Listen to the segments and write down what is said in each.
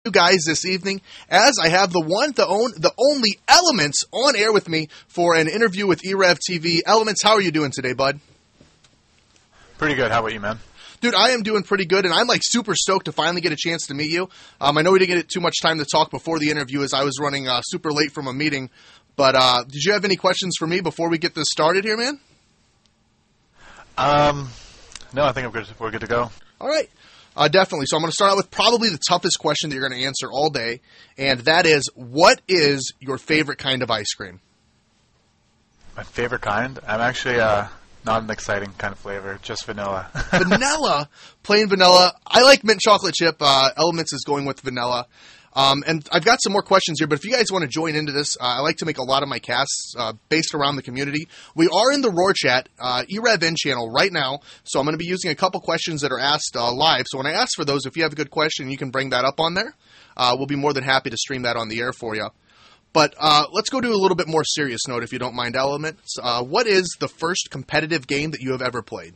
You guys this evening, as I have the only Elementz on air with me for an interview with e-rev TV. Elementz, how are you doing today, bud? Pretty good. How about you, man? Dude, I am doing pretty good, and I'm like super stoked to finally get a chance to meet you. I know we didn't get too much time to talk before the interview as I was running super late from a meeting, but did you have any questions for me before we get this started here, man? No, I think we're good to go. All right. Definitely. So I'm going to start out with probably the toughest question that you're going to answer all day, and that is, what is your favorite kind of ice cream? My favorite kind? I'm actually not an exciting kind of flavor, just vanilla. Vanilla? Plain vanilla. I like mint chocolate chip. Elementz is going with vanilla. And I've got some more questions here, but if you guys want to join into this, I like to make a lot of my casts based around the community. We are in the Roar Chat, e-rev channel right now, so I'm going to be using a couple questions that are asked live. So when I ask for those, if you have a good question, you can bring that up on there. We'll be more than happy to stream that on the air for you. But let's go to a little bit more serious note, if you don't mind, Elementz. What is the first competitive game that you have ever played?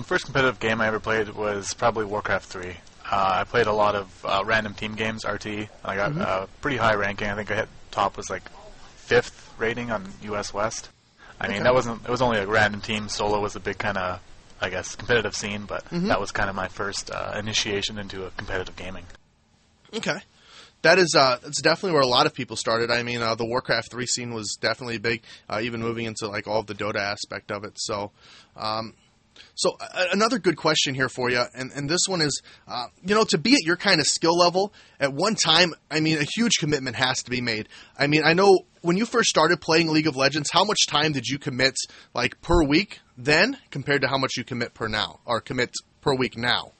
First competitive game I ever played was probably Warcraft 3. I played a lot of random team games, RT. I got pretty high ranking. I think I hit top was like 5th rating on US West. I mean, it was only a random team. Solo was a big kind of, I guess, competitive scene, but that was kind of my first initiation into a competitive gaming. Okay. That's definitely where a lot of people started. I mean, the Warcraft 3 scene was definitely big, even moving into like all of the Dota aspect of it. So, another good question here for you, and this one is, to be at your kind of skill level at one time, I mean, a huge commitment has to be made. I mean, I know when you first started playing League of Legends, how much time did you commit, like, per week then, compared to how much you commit commit per week now?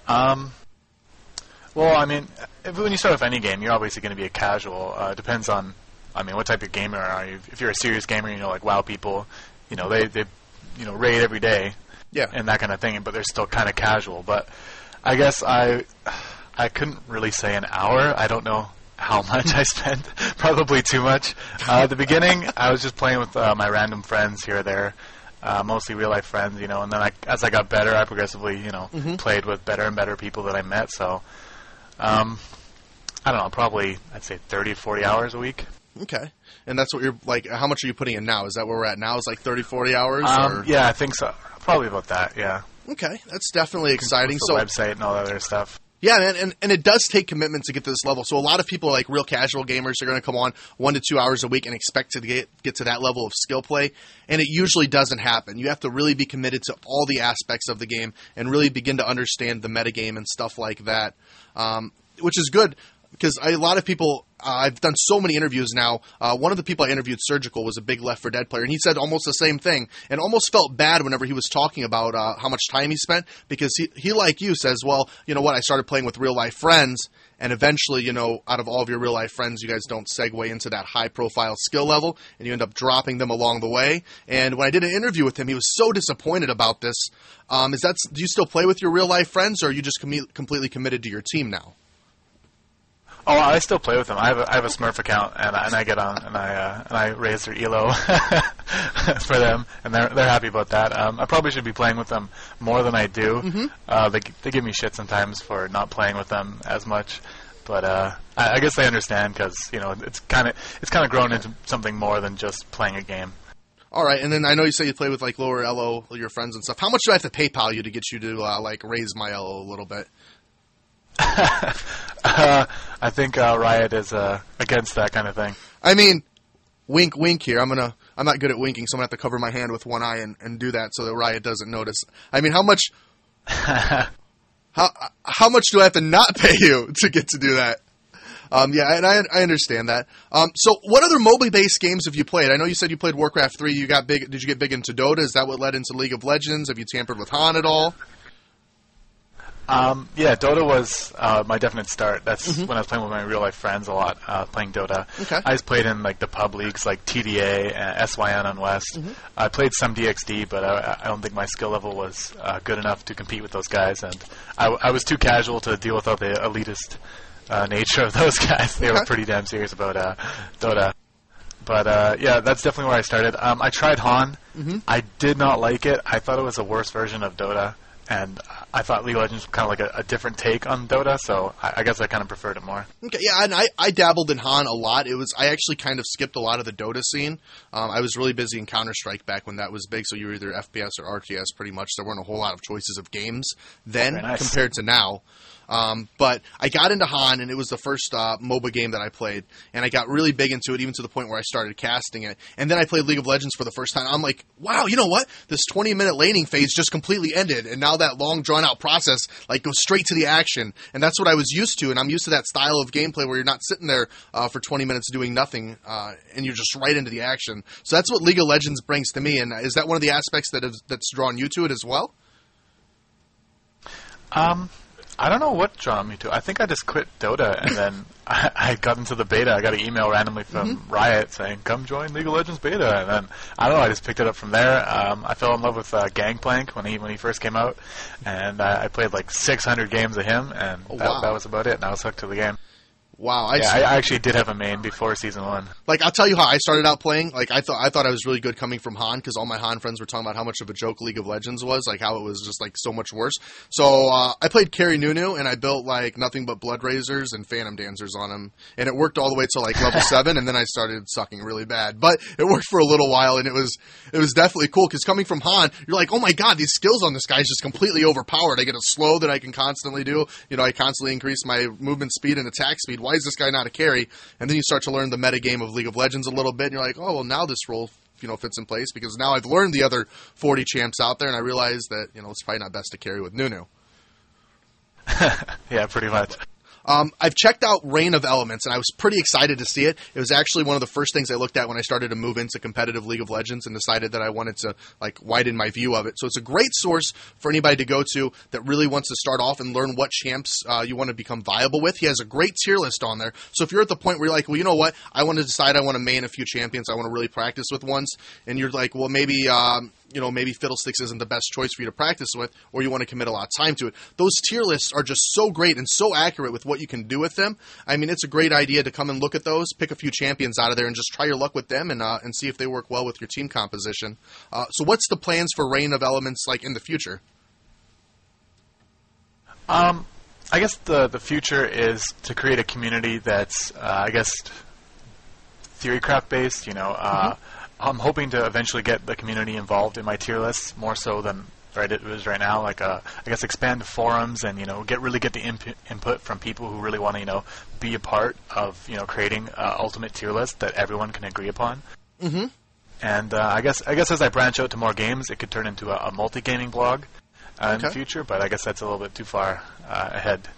Well, I mean, when you start with any game, you're obviously going to be a casual. Depends on, I mean, what type of gamer are you. If you're a serious gamer, like WoW people, they raid every day, and that kind of thing, but they're still kind of casual. But I guess I couldn't really say an hour. I don't know how much I spent. Probably too much. At the beginning, I was just playing with my random friends here or there, mostly real-life friends, and then as I got better, I progressively, played with better and better people that I met, so I don't know, probably, I'd say 30 to 40 hours a week. Okay. And that's what you're, like, how much are you putting in now? Is that where we're at now? Is like 30, 40 hours? Yeah, I think so. Probably about that, yeah. Okay. That's definitely exciting. The website and all that other stuff. Yeah, man, and it does take commitment to get to this level. So a lot of people, like real casual gamers, are going to come on 1 to 2 hours a week and expect to get to that level of skill play, and it usually doesn't happen. You have to really be committed to all the aspects of the game and really begin to understand the metagame and stuff like that, which is good. Because a lot of people, I've done so many interviews now. One of the people I interviewed, Surgical, was a big Left 4 Dead player, and he said almost the same thing, and almost felt bad whenever he was talking about how much time he spent, because he, like you, says, well, you know what, I started playing with real-life friends, and eventually, out of all of your real-life friends, you guys don't segue into that high-profile skill level, and you end up dropping them along the way. And when I did an interview with him, he was so disappointed about this. Do you still play with your real-life friends, or are you just completely committed to your team now? Oh, I still play with them. I have a Smurf account, and I get on and I raise their elo for them, and they're happy about that. I probably should be playing with them more than I do. They give me shit sometimes for not playing with them as much, but I guess they understand because it's kind of grown into something more than just playing a game. All right, and then I know you say you play with like lower elo, your friends and stuff. How much do I have to PayPal you to get you to raise my elo a little bit? I think Riot is against that kind of thing. I mean, wink, wink here. I'm not good at winking, so I'm gonna have to cover my hand with one eye and do that so that Riot doesn't notice. I mean, how much? how much do I have to not pay you to get to do that? Yeah, and I understand that. So, what other mobile-based games have you played? I know you said you played Warcraft 3. You got big. Did you get big into Dota? Is that what led into League of Legends? Have you tampered with Han at all? Yeah, Dota was my definite start. That's when I was playing with my real-life friends a lot, playing Dota. Okay. I just played in the pub leagues like TDA and SYN on West. I played some DXD, but I don't think my skill level was good enough to compete with those guys, and I was too casual to deal with all the elitist nature of those guys. They were pretty damn serious about Dota. But, yeah, that's definitely where I started. I tried Han. I did not like it. I thought it was a worse version of Dota. and I thought League of Legends was kind of like a different take on Dota, so I guess I kind of preferred it more. Okay, yeah, and I dabbled in Han a lot. I actually kind of skipped a lot of the Dota scene. I was really busy in Counter-Strike back when that was big, so you were either FPS or RTS pretty much. There weren't a whole lot of choices of games then compared to now. But I got into Han, and it was the first MOBA game that I played, and I got really big into it, even to the point where I started casting it. And then I played League of Legends for the first time. I'm like, wow, you know what? This 20-minute laning phase just completely ended, and now that long, drawn-out process like goes straight to the action. And that's what I was used to, and I'm used to that style of gameplay where you're not sitting there for 20 minutes doing nothing, and you're just right into the action. So that's what League of Legends brings to me, and is that one of the aspects that's drawn you to it as well? I don't know what drew me to. I think I just quit Dota, and then I got into the beta. I got an email randomly from Riot saying, "Come join League of Legends beta," and then I don't know. I just picked it up from there. I fell in love with Gangplank when he first came out, and I played like 600 games of him, and that was about it. And I was hooked to the game. Wow, I actually did have a main before Season 1. Like, I'll tell you how I started out playing. Like, I thought I was really good coming from Han, because all my Han friends were talking about how much of a joke League of Legends was, like how it was just like so much worse. So I played Carry Nunu, and I built like nothing but Blood Razors and Phantom Dancers on him, and it worked all the way to like level 7, and then I started sucking really bad. But it worked for a little while, and it was definitely cool, because coming from Han, you're like, oh my god, these skills on this guy is just completely overpowered. I get a slow that I can constantly do. You know, I constantly increase my movement speed and attack speed. Why is this guy not a carry? And then you start to learn the meta game of League of Legends a little bit, and you're like, oh, well, now this role, fits in place, because now I've learned the other 40 champs out there, and I realize that, it's probably not best to carry with Nunu. Yeah, pretty much. I've checked out Reign of Elements, and I was pretty excited to see it. It was actually one of the first things I looked at when I started to move into competitive League of Legends, and decided that I wanted to widen my view of it. So it's a great source for anybody to go to that really wants to start off and learn what champs you want to become viable with. He has a great tier list on there. So if you're at the point where you're like, well, you know what? I want to decide I want to main a few champions. I want to really practice with ones. And you're like, well, maybe maybe Fiddlesticks isn't the best choice for you to practice with, or you want to commit a lot of time to it. Those tier lists are just so great and so accurate with what you can do with them. I mean, it's a great idea to come and look at those, pick a few champions out of there, and just try your luck with them and see if they work well with your team composition. So what's the plans for Reign of Elements in the future? I guess the future is to create a community that's, theorycraft based, I'm hoping to eventually get the community involved in my tier lists more so than it is right now. Expand the forums and get the input from people who really want to be a part of creating an ultimate tier list that everyone can agree upon. Mm-hmm. And I guess as I branch out to more games, it could turn into a multi-gaming blog in the future. But I guess that's a little bit too far ahead.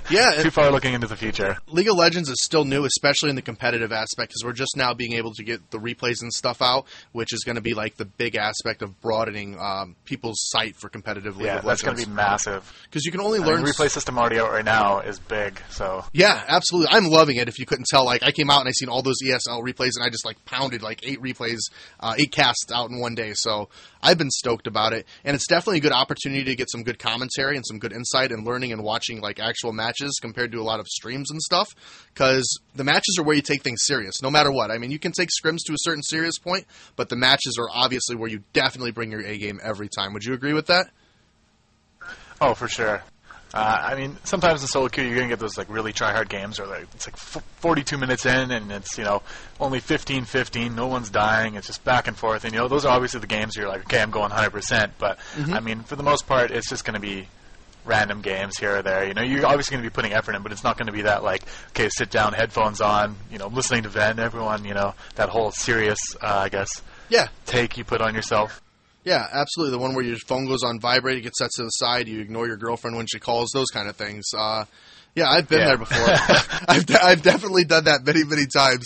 Yeah, too far looking into the future. League of Legends is still new, especially in the competitive aspect, because we're just now being able to get the replays and stuff out, which is going to be the big aspect of broadening people's sight for competitive League of Legends. Yeah, that's going to be massive. Because you can only learn... The replay system already out right now is big, so... Yeah, absolutely. I'm loving it, if you couldn't tell. I came out and I seen all those ESL replays, and I just pounded 8 replays, 8 casts out in one day, so I've been stoked about it. And it's definitely a good opportunity to get some good commentary and some good insight and learning and watching actual matches compared to a lot of streams and stuff, because the matches are where you take things serious no matter what. I mean, you can take scrims to a certain serious point, but the matches are obviously where you definitely bring your A game every time. Would you agree with that? Oh, for sure. I mean, sometimes in solo queue you're going to get those really try-hard games where it's 42 minutes in and it's, only 15-15, no one's dying, it's just back and forth. And, those are obviously the games where you're okay, I'm going 100%. But, I mean, for the most part, it's just going to be random games here or there. You're obviously going to be putting effort in, but it's not going to be that okay, sit down, headphones on, listening to Ven, everyone, that whole serious, take you put on yourself. Yeah, absolutely. The one where your phone goes on vibrate, it gets set to the side, you ignore your girlfriend when she calls, those kind of things. Yeah, I've been there before. I've definitely done that many, many times.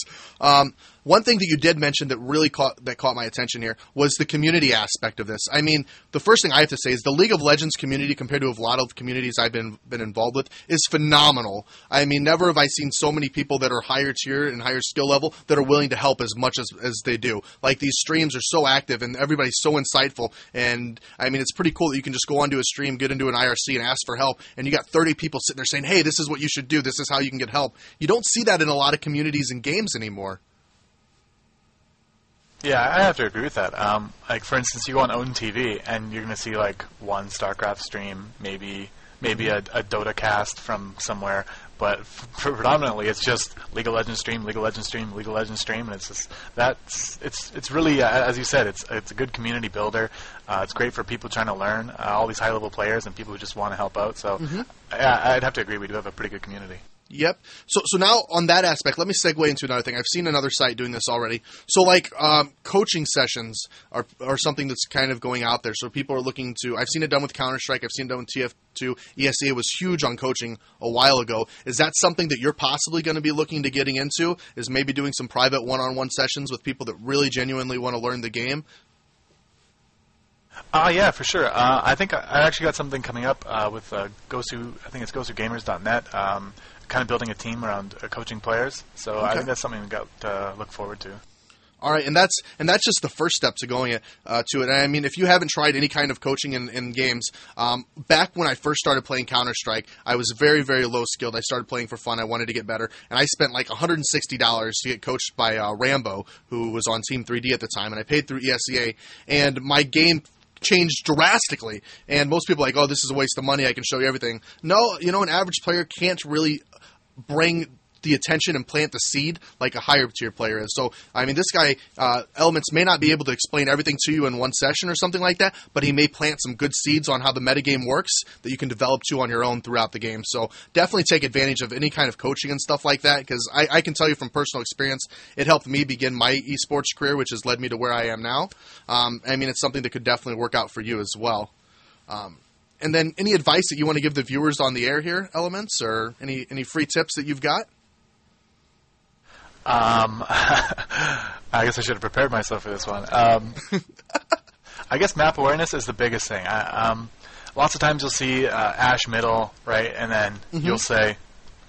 One thing that you did mention that really caught my attention here was the community aspect of this. I mean, the first thing I have to say is the League of Legends community, compared to a lot of communities I've been involved with, is phenomenal. I mean, never have I seen so many people that are higher tier and higher skill level that are willing to help as much as they do. These streams are so active and everybody's so insightful. And, I mean, it's pretty cool that you can just go onto a stream, get into an IRC, and ask for help. And you got 30 people sitting there saying, hey, this is what you should do. This is how you can get help. You don't see that in a lot of communities and games anymore. Yeah, I have to agree with that. Like, for instance, you go on Own TV, and you're going to see, like, one StarCraft stream, maybe a Dota cast from somewhere, but predominantly it's just League of Legends stream, League of Legends stream, League of Legends stream, and it's just it's really, as you said, it's a good community builder. It's great for people trying to learn, all these high-level players and people who just want to help out. So yeah, I'd have to agree, we do have a pretty good community. Yep. So now on that aspect, let me segue into another thing. I've seen another site doing this already. So like coaching sessions are something that's kind of going out there. So people are looking to. I've seen it done with Counter-Strike. I've seen it done with TF2. ESEA was huge on coaching a while ago. Is that something that you're possibly going to be looking to getting into? Is maybe doing some private one-on-one sessions with people that really genuinely want to learn the game? Yeah, for sure. I think I actually got something coming up with Gosu. I think it's GosuGamers.net. Kind of building a team around coaching players. So okay. I think that's something we got to look forward to. All right, and that's just the first step to going to it. And I mean, if you haven't tried any kind of coaching in games, back when I first started playing Counter-Strike, I was very, very low skilled. I started playing for fun. I wanted to get better, and I spent like $160 to get coached by Rambo, who was on Team 3D at the time, and I paid through ESEA, and my game changed drastically. And most people are like, oh, this is a waste of money. I can show you everything. No, an average player can't really bring the attention and plant the seed like a higher tier player is. So, I mean, this guy, Elementz, may not be able to explain everything to you in one session or something like that, but he may plant some good seeds on how the metagame works that you can develop to on your own throughout the game. So definitely take advantage of any kind of coaching and stuff like that, because I can tell you from personal experience, it helped me begin my esports career, which has led me to where I am now. I mean, it's something that could definitely work out for you as well. And then any advice that you want to give the viewers on the air here, Elementz, or any free tips that you've got? I guess I should have prepared myself for this one. I guess map awareness is the biggest thing. Lots of times you'll see Ash middle, right, and then you'll say,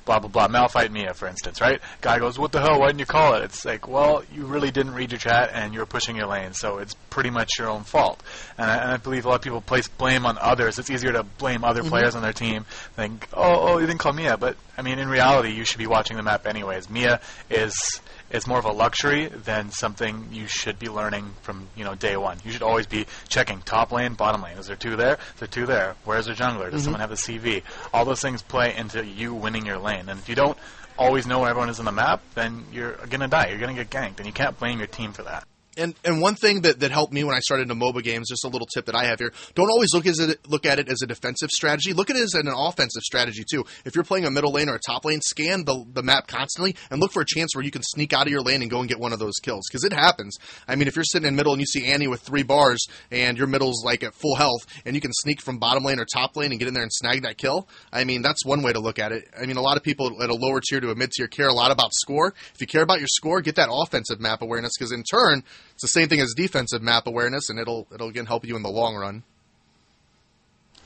blah, blah, blah, Malphite Mia, for instance, right? Guy goes, what the hell, why didn't you call it? It's like, well, you really didn't read your chat, and you were pushing your lane, so it's pretty much your own fault. And I believe a lot of people place blame on others. It's easier to blame other players on their team, think, oh, you didn't call Mia. But, I mean, in reality, you should be watching the map anyways. Mia is more of a luxury than something you should be learning from, day one. You should always be checking top lane, bottom lane. Is there two there? Is there two there? Where's their jungler? Does someone have a CV? All those things play into you winning your lane. And if you don't always know where everyone is on the map, then you're going to die. You're going to get ganked. And you can't blame your team for that. And one thing that helped me when I started into MOBA games, just a little tip that I have here, don't always look at it as a defensive strategy. Look at it as an offensive strategy, too. If you're playing a middle lane or a top lane, scan the map constantly and look for a chance where you can sneak out of your lane and go and get one of those kills, because it happens. I mean, if you're sitting in middle and you see Annie with 3 bars and your middle's like at full health and you can sneak from bottom lane or top lane and get in there and snag that kill, I mean, that's one way to look at it. I mean, a lot of people at a lower tier to a mid tier care a lot about score. If you care about your score, get that offensive map awareness, because in turn, it's the same thing as defensive map awareness, and it'll again help you in the long run.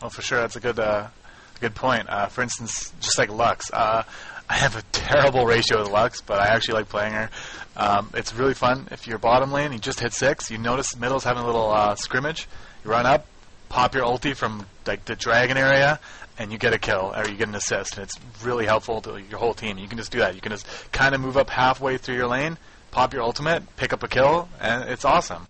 Well, for sure, that's a good point. For instance, just like Lux, I have a terrible ratio with Lux, but I actually like playing her. It's really fun. If you're bottom lane, you just hit 6, you notice middle's having a little scrimmage, you run up, pop your ulti from like the dragon area, and you get a kill, or you get an assist, and it's really helpful to your whole team. You can just do that. You can just kind of move up halfway through your lane, pop your ultimate, pick up a kill, and it's awesome.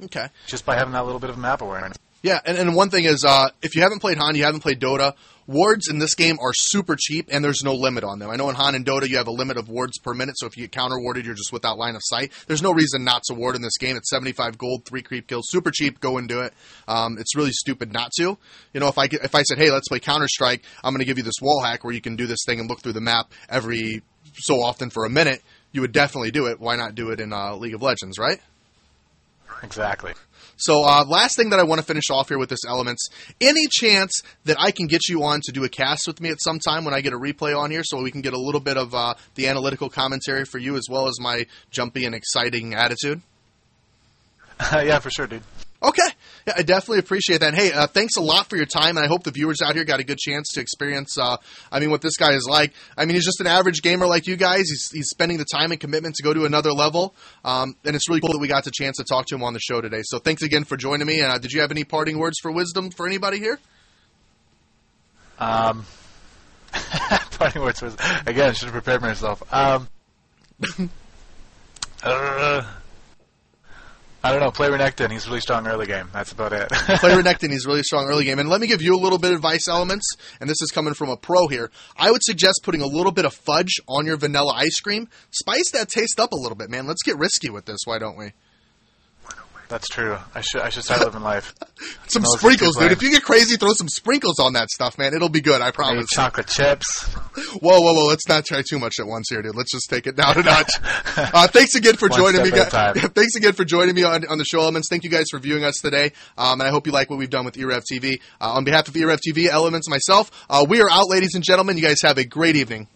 Okay. Just by having that little bit of map awareness. Yeah, and one thing is, if you haven't played Han, you haven't played Dota, wards in this game are super cheap, and there's no limit on them. I know in Han and Dota you have a limit of wards per minute, so if you get counter-warded, you're just without line of sight. There's no reason not to ward in this game. It's 75 gold, 3 creep kills, super cheap, go and do it. It's really stupid not to. If I said, hey, let's play Counter-Strike, I'm going to give you this wall hack where you can do this thing and look through the map every so often for a minute, you would definitely do it. Why not do it in League of Legends, right? Exactly. So last thing that I want to finish off here with this Elementz, any chance that I can get you on to do a cast with me at some time when I get a replay on here so we can get a little bit of the analytical commentary for you as well as my jumpy and exciting attitude? Yeah, for sure, dude. Okay. Yeah, I definitely appreciate that. Hey, thanks a lot for your time, and I hope the viewers out here got a good chance to experience, what this guy is like. I mean, he's just an average gamer like you guys. He's spending the time and commitment to go to another level, and it's really cool that we got the chance to talk to him on the show today. So thanks again for joining me. Did you have any parting words for wisdom for anybody here? Parting words for again, I should have prepared myself. I don't know. Play Renekton. He's really strong early game. That's about it. Play Renekton. He's really strong early game. And let me give you a little bit of advice, Elements, and this is coming from a pro here. I would suggest putting a little bit of fudge on your vanilla ice cream. Spice that taste up a little bit, man. Let's get risky with this. Why don't we? That's true. I should start living life. Some sprinkles, dude. If you get crazy, throw some sprinkles on that stuff, man. It'll be good, I promise. Maybe chocolate chips. Whoa. Let's not try too much at once here, dude. Let's just take it down a notch. Thanks again for joining me, guys. Thanks again for joining me on the show, Elements. Thank you guys for viewing us today. And I hope you like what we've done with e-rev TV. On behalf of e-rev TV, Elements, myself, we are out, ladies and gentlemen. You guys have a great evening.